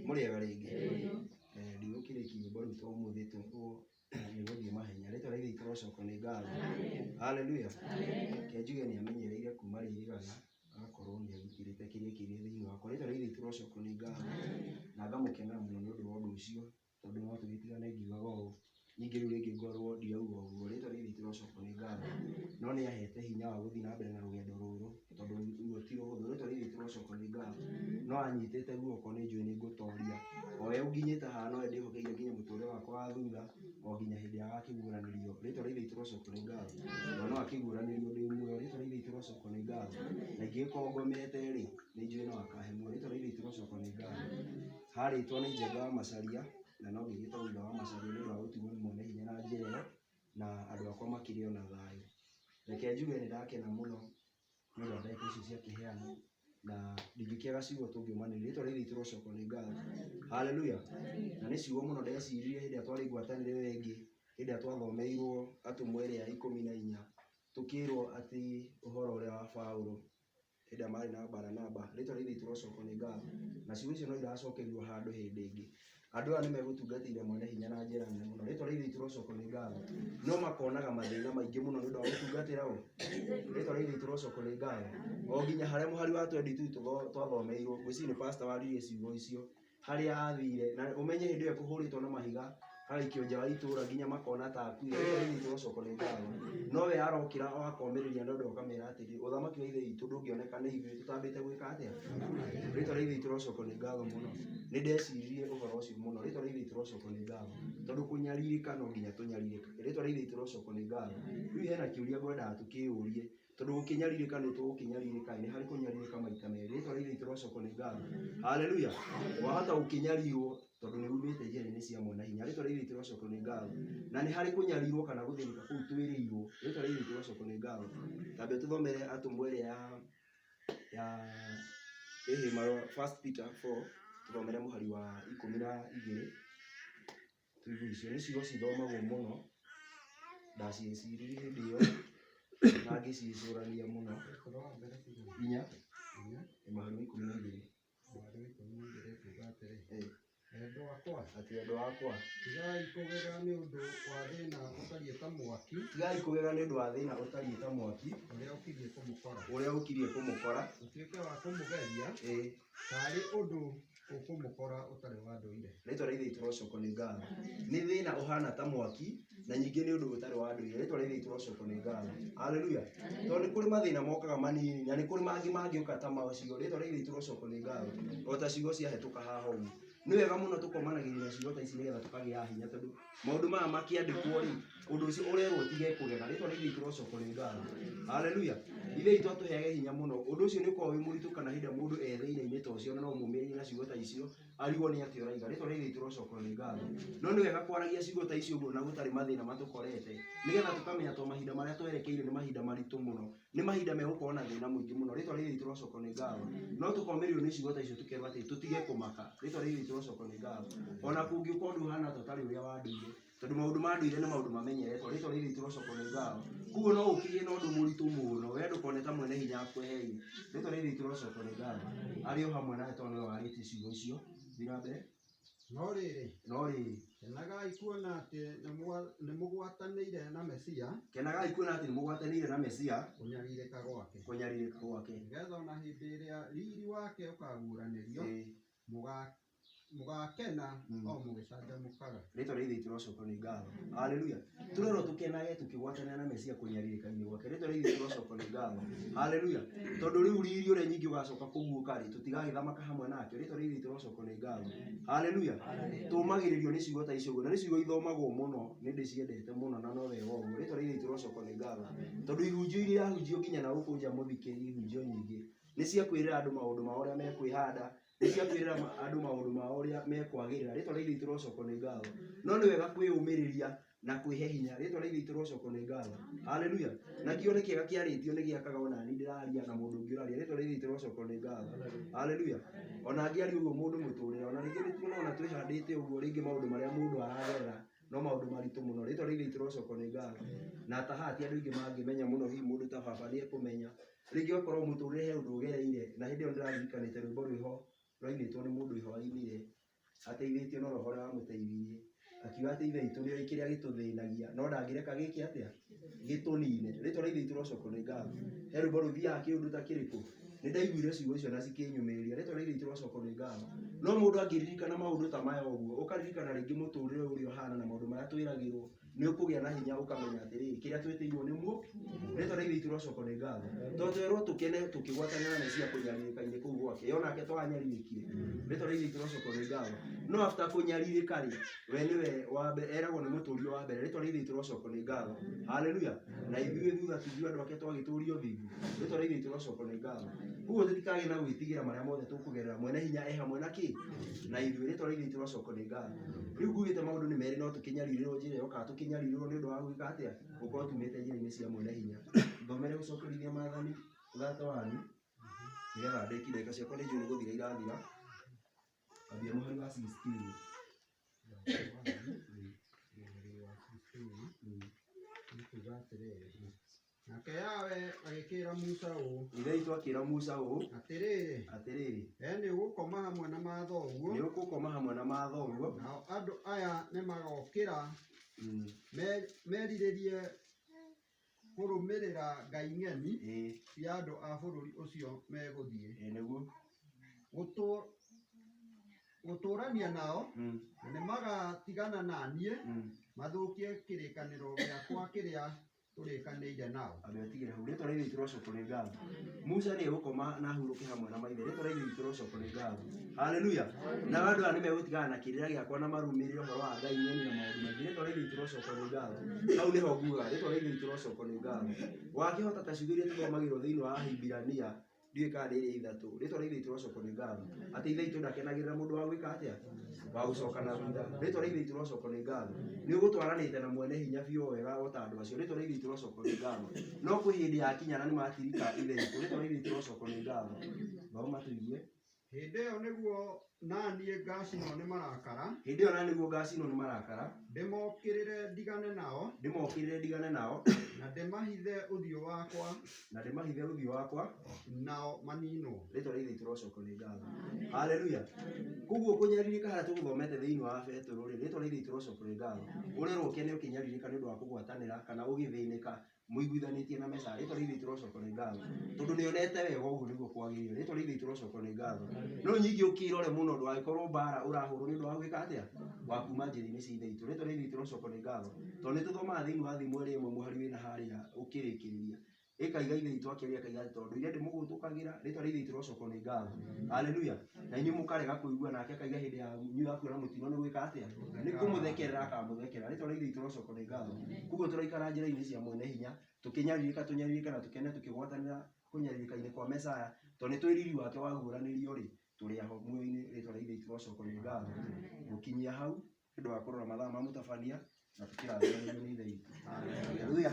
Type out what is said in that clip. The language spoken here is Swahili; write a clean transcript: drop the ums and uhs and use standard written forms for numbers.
Mũrĩega rĩngĩ ndigũkĩrĩkia nyĩmbo rĩu tondũ ũmũthĩ nĩgũthiĩ mahenya. Rĩtwa rĩa Ithe rĩrocokwo nĩ ngatho. Haleluya. Reke njuge nĩamenyereire kuma rĩrĩgana agakorwo nĩagitĩrĩte kĩrĩa kĩrĩ thĩinĩ wakwa. Rĩtwa rĩa Ithe rĩrocokwo nĩ ngatho na ngamukenera mũno nĩ ũndũ wa ũndũ ũcio, tondũ no tũgĩtigane ngiugaga ũũ ningĩ rĩu rĩngĩ ngorwo ndirauga ũguo. Rĩtwa rĩa Ithe rĩrocokwo nĩ ngatho, no nĩahete hinya wa gũthiĩ na mbere na rũgendo rũrũ, tondũ ruo ti rũhũthũ. Rĩtwa rĩa Ithe rĩrocokwo nĩ ngatho, no anyitĩte guoko nĩnjũĩ nĩngũtoria. O we ũnginyĩte haha nowe ndĩhokeire nginya mũtũrĩre wakwa wa thutha o nginya hĩndĩ ĩrĩa agakĩguũranĩrio. Rĩtwa rĩa Ithe rĩrocokwo nĩ ngatho, na no akĩguũranĩrio ndĩ muoyo. Rĩtwa rĩa Ithe rĩrocokwo nĩ ngatho, na ingĩgĩkorwo ngomete-rĩ nĩnjũĩ no akahe muoyo. Rĩtwa rĩa Ithe rĩrocokwo nĩ ngatho. Harĩtwo nĩ Njenga wa Macharia na no ngĩgĩtwo thutha wa Macharia nĩ ũndũ wa gũtumwo nĩ Mwene-Hinya na njĩra ĩyo, na andũ akwa makĩrĩ ona thayũ. Reke njuge nĩndakena mũno nĩ ũndũ wa ndagĩka icio ciakĩheanwo, na ndingĩkĩaga ciugo tũngiumanĩrĩria. Rĩtwa rĩa Ithe rĩrocokwo nĩ ngatho. Haleluya. Na nĩ ciugo mũno ndeciririe hĩndĩ ĩrĩa twarĩ ngwatanĩre ĩyo ĩngĩ, hĩndĩ ĩrĩa twathomeirwo Atũmwo ĩrĩa ya 14 tũkĩrwo atĩ ũhoro ũrĩa wa Paũlũ hĩndĩ ĩrĩa marĩ na Baranaba. Rĩtwa rĩa Ithe rĩrocokwo nĩ ngatho, na ciugo icio no iracokerio handũ hĩndĩ ĩngĩ. Andũ aya nĩmegũtungatĩire Mwene-Hinya na njĩra nene mũno. Rĩtwa rĩa Ithe rĩrocokwo nĩ ngatho, no makonaga mathĩna maingĩ mũno nĩ ũndũ wa gũtungatĩra ũũ. Rĩtwa rĩa Ithe rĩrocokwo nĩ ngatho, o nginya harĩa mũhari wa 22 twathomeirwo, ngwĩciria nĩ pastor waririe ciugo icio, harĩa athire na ũmenye hĩndĩ ĩyo kũhũrĩtwo na mahiga agaikio nja wa itũũra nginya makona ta akuire. Rĩtwa rĩa Ithe rĩrocokwo nĩ ngatho, nowe arokĩra agakomĩrĩria na ũndũ ũkamera atĩrĩ ũthamaki wa Ithe witũ ndũngĩoneka nĩ ithuĩ tũtambĩte gwĩka atĩa. Rĩtwa rĩa Ithe rĩrocokwo nĩ ngatho mũno, nĩndeciririe ũhoro ũcio mũno. Rĩtwa rĩa Ithe rĩrocokwo nĩ ngatho, tondũ kũnyarirĩka no nginya tũnyarirĩkage. Rĩtwa rĩa Ithe rĩrocokwo nĩ ngatho. Rĩu hena kĩũria ngwendaga tũkĩũrie, tondũ gũkĩnyarirĩka nĩ tũgũkĩnyarirĩka, nĩ harĩ kũnyarirĩka maita merĩ. Rĩtwa rĩa Ithe rĩrocokwo nĩ ngatho. Haleluya. Wahota gũkĩnyarirwo tondũ nĩ umĩte njĩra-inĩ cia Mwene-Hinya. Rĩtwa rĩa Ithe rĩrocokwo nĩ ngatho, na nĩ harĩ kũnyarirwo kana gũthĩnĩka kũu twĩrĩirwo. Rĩtwa rĩa Ithe rĩrocokwo nĩ ngatho. Tambe tũthomere Atũmwo ĩrĩa ya marũa 1 Peter 4 tũthomere mũhari wa 12. Tuigue icio nĩ ciugo cithomagwo mũno, ndaciĩciririe hĩndĩ ĩyo na ngĩcicũrania mũno. Hinya mũhari wa 12. Endwa akwa, tigai kũgega nĩ ũndũ wa thĩna ũtariĩ ta mwaki. Tigai kũgega nĩ ũndũ wa thĩna ũtariĩ ta mwaki ũrĩa ũkirie kũmũkora, ũtuĩke wa kũmũgeria tarĩ ũndũ ũkũmũkora ũtarĩ wa ndũire. Rĩtwa rĩa Ithe rĩrocokwo nĩ ngatho. Nĩ thĩna ũhana ta mwaki na ningĩ nĩ ũndũ ũtarĩ wa ndũire. Rĩtwa rĩa Ithe rĩrocokwo nĩ ngatho. Haleluya. Tondũ nĩ kũrĩ mathĩna mokaga manini na nĩ kũrĩ mangĩ mangĩũka ta macio. Rĩtwa rĩa Ithe rĩrocokwo nĩ ngatho. O ta ciugo ciahĩtũka haha ũguo, nĩ wega mũno tũkomanagĩrĩria ciugo ta ici nĩgetha tũkagĩa hinya, tondũ maũndũ maya makĩandĩkwo-rĩ ũndũ ũcio ũrerwo utige kũgega. Rĩtwa rĩa Ithe rĩrocokwo nĩ ngatho. Haleluya. Ithe witũ atũheage hinya mũno. Ũndũ ũcio nĩ ũkoragwo wĩ mũritũ kana hĩndĩ ĩrĩa mũndũ thĩna-inĩ ta ũcio na no ũmũmĩrĩrie na ciugo ta icio arigwo nĩ atĩa ũraiga. Rĩtwa rĩa Ithe rĩrocokwo nĩ ngatho. No nĩ wega kwaragia ciugo ta icio ũguo na gũtarĩ mathĩna matũkorete, nĩgetha tũkamenya to mahinda marĩa twerekeire nĩ mahinda maritũ mũno, nĩ mahinda megũkorwo na thĩna mũingĩ mũno. Rĩtwa rĩa Ithe rĩrocokwo nĩ ngatho. No tũkomĩrĩrio nĩ ciugo ta icio tũkerwo atĩ tũtige kũmaka. Rĩtwa rĩa Ithe rĩrocokwo nĩ ngatho. Ona kũngĩũka ũndũ ũhana ta ũtarĩ ũrĩa wa ndũire, tondũ maũndũ ma ndũire nĩ maũndũ mamenyeretwo. Rĩtwa rĩa Ithe rĩrocokwo nĩ ngatho. Kuoguo no ũkĩgĩe na ũndũ mũritũ mũno, we ndũkone ta Mwene-Hinya akweheire. Rĩtwa rĩa Ithe rĩrocokwo nĩ ngatho. Arĩ o hamwe nawe tondũ nĩwe warĩtie ciugo icio. Thiĩ na mbere. No rĩrĩ kenagai kuona atĩ nĩ mũgwatanĩire na Mesia. Kenagai kuona atĩ nĩ mũgwatanĩire na Mesia. Kũnyarirĩka gwake. Nĩgetha ona hĩndĩ ĩrĩa riri wake ũkaguũranĩrio mũgakena o mũgĩcanjamũkaga. Rĩtwa rĩa Ithe rĩrocokwo nĩ ngatho. Haleluya. Tũrerwo tũkenage tũkĩgwatanĩra na Mesia kũnyarirĩka-inĩ gwake. Rĩtwa rĩa Ithe rĩrocokwo nĩ ngatho. Haleluya. Tondũ rĩu riri ũrĩa nyingĩ ũgacoka kũguũka-rĩ tũtigagĩthamaka hamwe nake. Rĩtwa rĩa Ithe rĩrocokwo nĩ ngatho. Haleluya. Tũmagĩrĩrio nĩ ciugo ta icio ũguo, na nĩ ciugo ithomagwo mũno, nĩ ndĩciendete mũno na no wega ũguo. Rĩtwa rĩa Ithe rĩrocokwo nĩ ngatho. Tondũ ihunjio iria irahunjio nginya na gũkũ nja mũthikĩrie ihunjio nyingĩ nĩ cia kwĩrĩra andũ maũndũ mao ũrĩa mekwĩhanda, niciakwirira andu maundu mao uria mekwagirira ritwa ria ithe turocoko ni ngatho no ni wega kwiyumiriria na kwihe hinya ritwa ria ithe turocoko ni ngatho haleluya na kio ni kiega kiaritio ni giakaga ona ni ndiraria na mundu ungi uraria ritwa ria ithe turocoko ni ngatho haleluya ona ngiari uguo mundu muturira ona ringi nituona twihandite uguo ringi maundu maria mundu aragerera no maundu maritu muno ritwa ria ithe turocoko ni ngatho na tahati andu ingi mangimenya muno hi mundu ta baba ni ekumenya ringi okorwo muturire he undu ugereire na hindi yo ndirarikanite rwimbo rwiho rwainitwo ni mundu ihoainire ateithitio no roho wa muteithirie akiuga ati ithe itu nio ikiria gituthinagia no ndangireka giki atia gitunine ritwa ria ithe turocoko ni ngatho he rwimbo ruthiaga kiundu ta kiriku ni ndaiguire ciugo icio na cikinyumiriria ritwa ria ithe turocoko ni ngatho no mundu angiririkana maundu ta maya uguo ukaririkana ringi muturire uria uhana na maundu maria twiragirwo ni ukugia na hinya ukamenya atiri kiria twitiirwo ni mu ritwa ria ithe turocoko ni ngatho to twerwo tukene tukigwatanira na cia kunyaririka-ini kuu gwake yonake twanyaririkire ritwa ria ithe turocoko ni ngatho no after kunyaririka ri we niwe wa mbere eragwo ni muturio wa mbere ritwa ria ithe turocoko ni ngatho haleluya na ithuĩ thutha tithuĩ andu ake twagiturio thithu ritwa ria ithe turocoko ni ngatho uguo tutikage na gwitigira maria mothe tukugerera mwene hinya hamwe na ki na ithuĩ ritwa ria ithe turocoko ni ngatho riu ngugite maundu ni meri no tukinyarirwo njira yo ka tukinyarirwo ni undu wa gwika atia gukorwo tumite njira-ini cia mwene hinya thomere gucokerithia maathani 31 nigetha ndĩki ndagĩka ciakwa nĩ njũĩ nĩ gũthira irathira ambia mũhari wa 16 nikuga atiriri nake Yawe agĩkĩra Musa ũũ ithe itũ akĩra Musa ũũ atĩrĩrĩ nĩ ũgũkoma hamwe na mathoguo nĩ ũgũkoma hamwe na mathoguo nao andũ aya nĩ magokĩra merirĩrie kũrũmĩrĩra ngai ng'eni cia andũ a bũrũri ũcio megũthiĩ nĩguo gũtũrania nao na nĩ magatigana na niĩ mathũkie kĩrĩkanĩro gĩakwa kĩrĩa tũrĩkanĩire nao andũ atigire hau ritwa ria ithe turocoko ni ngatho Musa nĩ egũkoma na hurũke hamwe na maithe ritwa ria ithe turocoko ni ngatho haleluya na andũ aya nĩ megũtigana na kĩrĩra gĩakwa na marũmĩrĩre ũhoro wa ngai ng'eni na maũndũ maingĩ ritwa ria ithe turocoko ni ngatho hau nĩho nguga ritwa ria ithe turocoko ni ngatho wakĩhota ta ciugo iria tũthomagĩrwo thĩinĩ wa Ahibirania ndiũĩ kana nĩ iria ithatũ ritwa ria ithe turocoko ni ngatho atĩ ithe itũ ndakenagĩrĩra mũndũ wa gwĩka atĩa wa gũcoka na thutha ritwa ria ithe turocoko ni ngatho nĩ ũgũtwaranĩte na mwene hinya biũ wega o ta andũ acio ritwa ria ithe turocoko ni ngatho no kwĩ hĩndĩ yakinya na nĩ matirika ithe itũ ritwa ria ithe turocoko ni ngatho thoma tũigue hĩndĩ ĩyo nĩguo naniĩ ngacinwo nĩ marakara hĩndĩ ĩyo na nĩguo ngacinwo nĩ marakara ndĩmokĩrĩre ndigane nao na ndĩmahithe ũthiũ wakwa nao maninwo ritwa ria ithe turocoko ni ngatho haleluya koguo kunyaririka haria tũgũthomete thĩinĩ wa Petro rĩ ritwa ria ithe turocoko ni ngatho ũrerwo ũkene ũkĩnyaririka nĩ ũndũ wa kũgwatanĩra kana ũgĩthĩnĩka mũiguithanĩtie na Mesa ritwa ria ithe turocoko ni ngatho tondũ nĩonete wega ũguo nĩguo kwagĩrĩire ritwa ria ithe turocoko ni ngatho no nyingĩ ũkĩrore mũno ndũgagĩkorwo mbara ũrahũrwo nĩ ũndũ wa gwĩka atĩa wa kuma njĩra-inĩ cia ithe itũ ritwa ria ithe turocoko ni ngatho tondũ nĩ tũthomaga thĩinĩ wa Thimo ĩmwe mũhari wĩna harĩa ũkĩrĩkĩrĩria ĩkaiga ithe itũ akĩaria akaiga tondũ iria ndĩmũgũtũkagĩra ritwa ria ithe turocoko ni ngatho haleluya na inyuĩ mũkarega kũigua nake akaiga hĩndĩ ya nyuĩ akuona mũtino nĩ gwĩka atĩa nĩ kũmũthekerera akamũthekera ritwa ria ithe turocoko ni ngatho koguo tũraikara njĩra-inĩ cia mwene hinya tũkĩnyaririka na tũkene tũkĩgwatanĩra kũnyaririka-inĩ kwa Mesaya tondũ nĩ twĩ riri wake waguũranĩrio rĩ tũrĩ aho muoyo-inĩ ritwa ria ithe turocoko ni ngatho gũkinyia hau nĩ ũndũ wa kũrora mathaa ma mũtabania na tũkĩrathimwo nĩ ithe itũ haleluya.